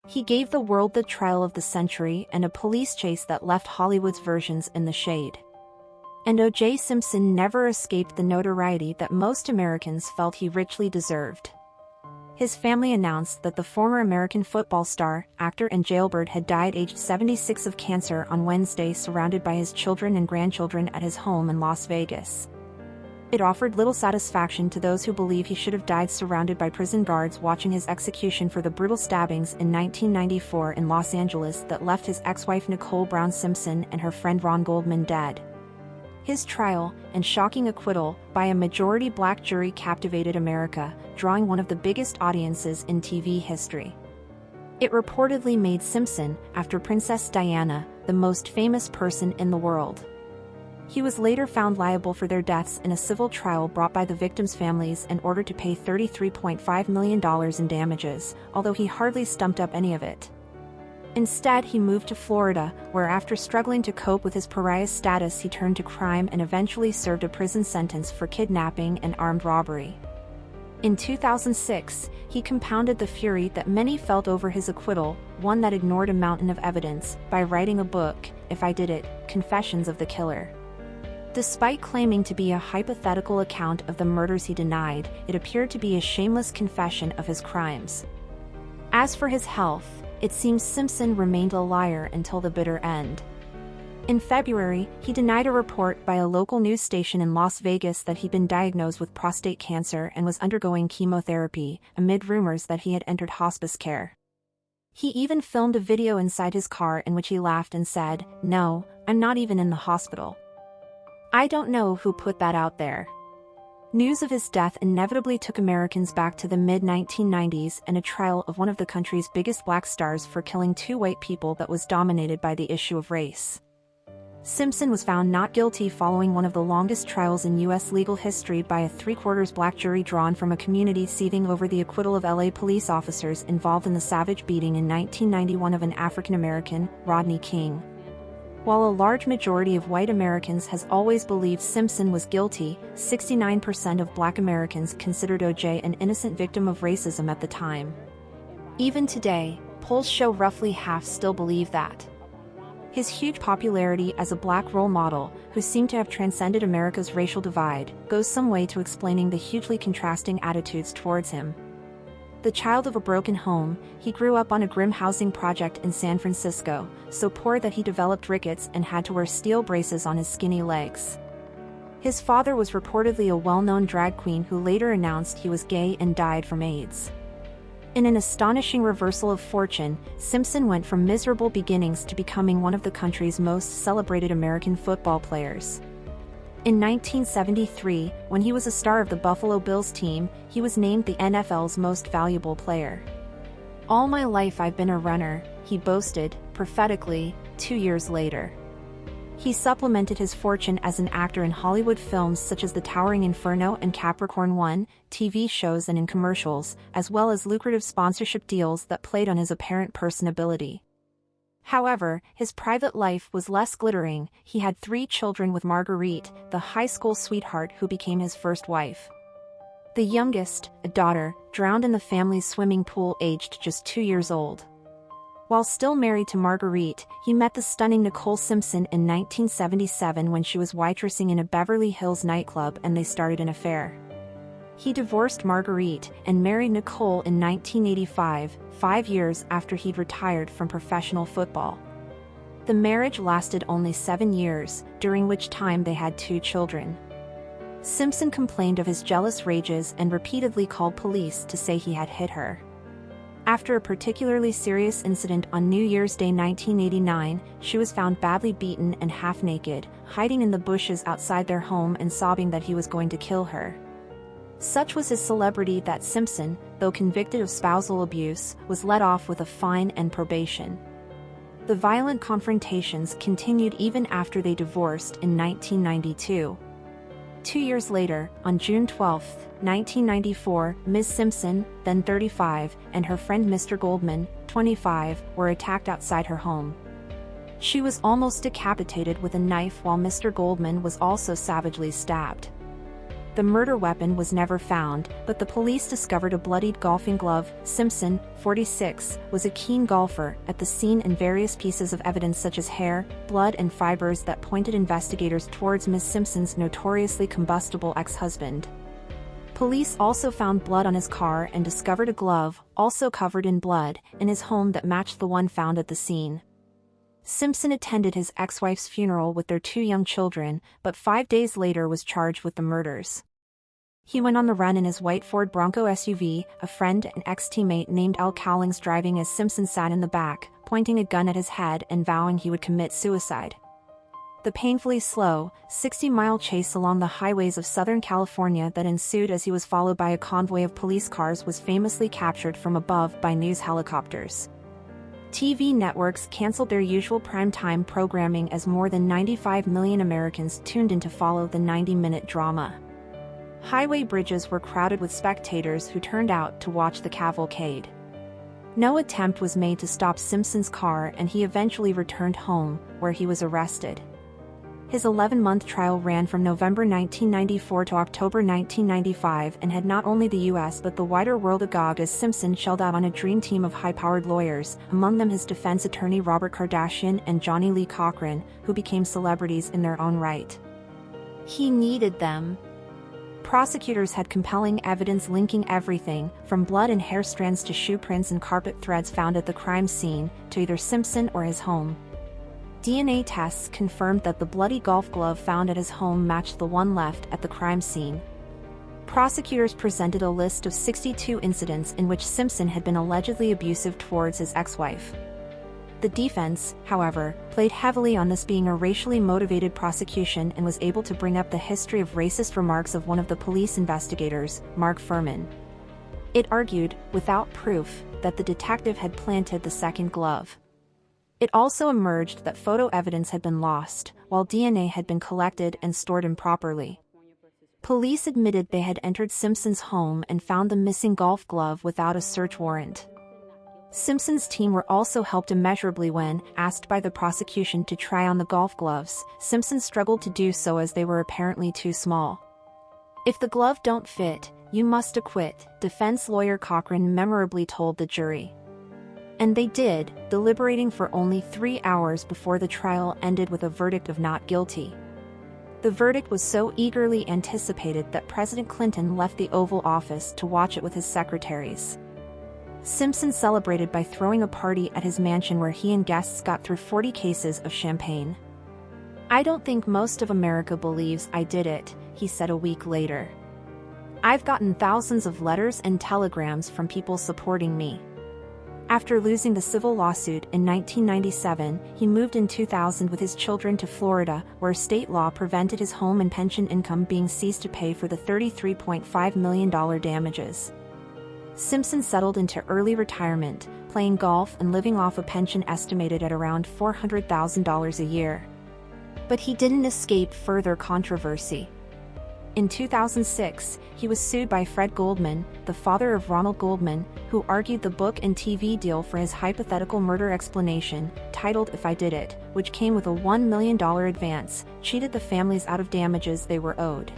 He gave the world the trial of the century and a police chase that left Hollywood's versions in the shade. And OJ Simpson never escaped the notoriety that most Americans felt he richly deserved. His family announced that the former American football star, actor and jailbird had died aged 76 of cancer on Wednesday, surrounded by his children and grandchildren at his home in Las Vegas. It offered little satisfaction to those who believe he should have died surrounded by prison guards watching his execution for the brutal stabbings in 1994 in Los Angeles that left his ex-wife Nicole Brown Simpson and her friend Ron Goldman dead. His trial, and shocking acquittal, by a majority black jury captivated America, drawing one of the biggest audiences in TV history. It reportedly made Simpson, after Princess Diana, the most famous person in the world. He was later found liable for their deaths in a civil trial brought by the victims' families and ordered to pay $33.5 million in damages, although he hardly stumped up any of it. Instead, he moved to Florida, where after struggling to cope with his pariah status he turned to crime and eventually served a prison sentence for kidnapping and armed robbery. In 2006, he compounded the fury that many felt over his acquittal, one that ignored a mountain of evidence, by writing a book, If I Did It, Confessions of the Killer. Despite claiming to be a hypothetical account of the murders he denied, it appeared to be a shameless confession of his crimes. As for his health, it seems Simpson remained a liar until the bitter end. In February, he denied a report by a local news station in Las Vegas that he'd been diagnosed with prostate cancer and was undergoing chemotherapy, amid rumors that he had entered hospice care. He even filmed a video inside his car in which he laughed and said, "No, I'm not even in the hospital." I don't know who put that out there. News of his death inevitably took Americans back to the mid-1990s and a trial of one of the country's biggest black stars for killing two white people that was dominated by the issue of race. Simpson was found not guilty following one of the longest trials in U.S. legal history by a three-quarters black jury drawn from a community seething over the acquittal of L.A. police officers involved in the savage beating in 1991 of an African-American, Rodney King. While a large majority of white Americans has always believed Simpson was guilty, 69% of black Americans considered OJ an innocent victim of racism at the time. Even today, polls show roughly half still believe that. His huge popularity as a black role model, who seemed to have transcended America's racial divide, goes some way to explaining the hugely contrasting attitudes towards him. The child of a broken home, he grew up on a grim housing project in San Francisco, so poor that he developed rickets and had to wear steel braces on his skinny legs. His father was reportedly a well-known drag queen who later announced he was gay and died from AIDS. In an astonishing reversal of fortune, Simpson went from miserable beginnings to becoming one of the country's most celebrated American football players. In 1973, when he was a star of the Buffalo Bills team, he was named the NFL's most valuable player. "All my life I've been a runner," he boasted, prophetically, 2 years later. He supplemented his fortune as an actor in Hollywood films such as The Towering Inferno and Capricorn 1, TV shows and in commercials, as well as lucrative sponsorship deals that played on his apparent personability. However, his private life was less glittering. He had 3 children with Marguerite, the high school sweetheart who became his first wife. The youngest, a daughter, drowned in the family's swimming pool aged just 2 years old. While still married to Marguerite, he met the stunning Nicole Simpson in 1977 when she was waitressing in a Beverly Hills nightclub and they started an affair. He divorced Marguerite and married Nicole in 1985, 5 years after he'd retired from professional football. The marriage lasted only 7 years, during which time they had 2 children. Simpson complained of his jealous rages and repeatedly called police to say he had hit her. After a particularly serious incident on New Year's Day 1989, she was found badly beaten and half-naked, hiding in the bushes outside their home and sobbing that he was going to kill her. Such was his celebrity that Simpson, though convicted of spousal abuse, was let off with a fine and probation. The violent confrontations continued even after they divorced in 1992. 2 years later, on June 12, 1994, Ms. Simpson, then 35, and her friend Mr. Goldman, 25, were attacked outside her home. She was almost decapitated with a knife while Mr. Goldman was also savagely stabbed. The murder weapon was never found, but the police discovered a bloodied golfing glove. Simpson, 46, was a keen golfer, at the scene, and various pieces of evidence such as hair, blood and fibers that pointed investigators towards Ms. Simpson's notoriously combustible ex-husband. Police also found blood on his car and discovered a glove, also covered in blood, in his home that matched the one found at the scene. Simpson attended his ex-wife's funeral with their 2 young children, but 5 days later was charged with the murders. He went on the run in his white Ford Bronco SUV, a friend and ex-teammate named Al Cowlings driving as Simpson sat in the back, pointing a gun at his head and vowing he would commit suicide. The painfully slow, 60-mile chase along the highways of Southern California that ensued as he was followed by a convoy of police cars was famously captured from above by news helicopters. TV networks canceled their usual primetime programming as more than 95 million Americans tuned in to follow the 90-minute drama. Highway bridges were crowded with spectators who turned out to watch the cavalcade. No attempt was made to stop Simpson's car, and he eventually returned home, where he was arrested. His 11-month trial ran from November 1994 to October 1995 and had not only the U.S. but the wider world agog as Simpson shelled out on a dream team of high-powered lawyers, among them his defense attorney Robert Kardashian and Johnny Lee Cochran, who became celebrities in their own right. He needed them. Prosecutors had compelling evidence linking everything, from blood and hair strands to shoe prints and carpet threads found at the crime scene, to either Simpson or his home. DNA tests confirmed that the bloody golf glove found at his home matched the one left at the crime scene. Prosecutors presented a list of 62 incidents in which Simpson had been allegedly abusive towards his ex-wife. The defense, however, played heavily on this being a racially motivated prosecution and was able to bring up the history of racist remarks of one of the police investigators, Mark Furman. It argued, without proof, that the detective had planted the second glove. It also emerged that photo evidence had been lost, while DNA had been collected and stored improperly. Police admitted they had entered Simpson's home and found the missing golf glove without a search warrant. Simpson's team were also helped immeasurably when, asked by the prosecution to try on the golf gloves. Simpson struggled to do so as they were apparently too small. "If the glove don't fit, you must acquit," defense lawyer Cochran memorably told the jury. And they did, deliberating for only 3 hours before the trial ended with a verdict of not guilty. The verdict was so eagerly anticipated that President Clinton left the Oval Office to watch it with his secretaries. Simpson celebrated by throwing a party at his mansion where he and guests got through 40 cases of champagne. "I don't think most of America believes I did it," he said a week later. "I've gotten thousands of letters and telegrams from people supporting me." After losing the civil lawsuit in 1997, he moved in 2000 with his children to Florida, where state law prevented his home and pension income being seized to pay for the $33.5 million damages. Simpson settled into early retirement, playing golf and living off a pension estimated at around $400,000 a year. But he didn't escape further controversy. In 2006, he was sued by Fred Goldman, the father of Ronald Goldman, who argued the book and TV deal for his hypothetical murder explanation, titled If I Did It, which came with a $1 million advance, cheated the families out of damages they were owed.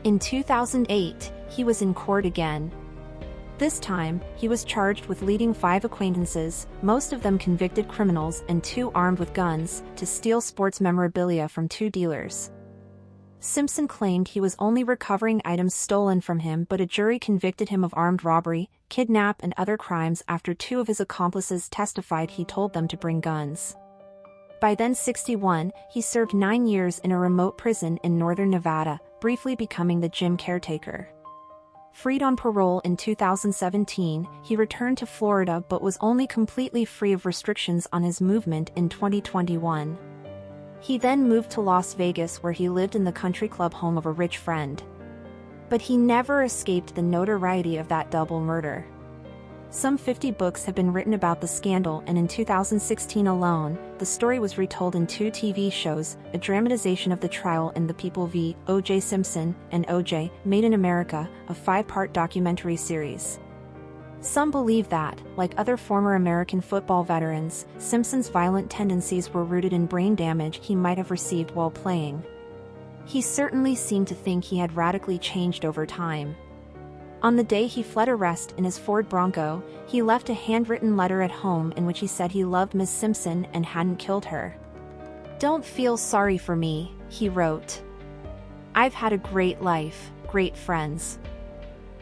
In 2008, he was in court again. This time, he was charged with leading 5 acquaintances, most of them convicted criminals and 2 armed with guns, to steal sports memorabilia from 2 dealers. Simpson claimed he was only recovering items stolen from him, but a jury convicted him of armed robbery, kidnap and other crimes after 2 of his accomplices testified he told them to bring guns. By then 61, he served 9 years in a remote prison in northern Nevada, briefly becoming the gym caretaker. Freed on parole in 2017, he returned to Florida but was only completely free of restrictions on his movement in 2021. He then moved to Las Vegas, where he lived in the country club home of a rich friend. But he never escaped the notoriety of that double murder. Some 50 books have been written about the scandal, and in 2016 alone, the story was retold in 2 TV shows, a dramatization of the trial in The People v. OJ Simpson, and OJ, Made in America, a 5-part documentary series. Some believe that, like other former American football veterans, Simpson's violent tendencies were rooted in brain damage he might have received while playing. He certainly seemed to think he had radically changed over time. On the day he fled arrest in his Ford Bronco, he left a handwritten letter at home in which he said he loved Ms. Simpson and hadn't killed her. "Don't feel sorry for me," he wrote. "I've had a great life, great friends.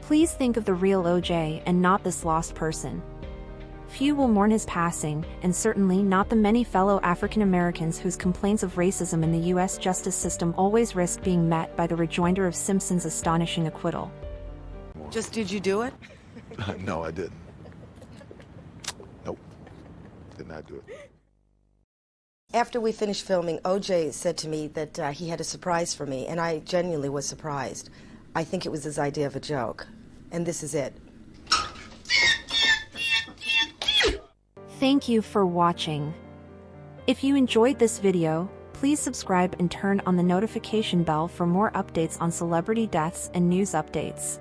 Please think of the real OJ and not this lost person." Few will mourn his passing, and certainly not the many fellow African Americans whose complaints of racism in the U.S. justice system always risk being met by the rejoinder of Simpson's astonishing acquittal. Just did you do it? No, I didn't. Nope. Did not do it. After we finished filming, OJ said to me that he had a surprise for me, and I genuinely was surprised. I think it was his idea of a joke, and this is it. Thank you for watching. If you enjoyed this video, please subscribe and turn on the notification bell for more updates on celebrity deaths and news updates.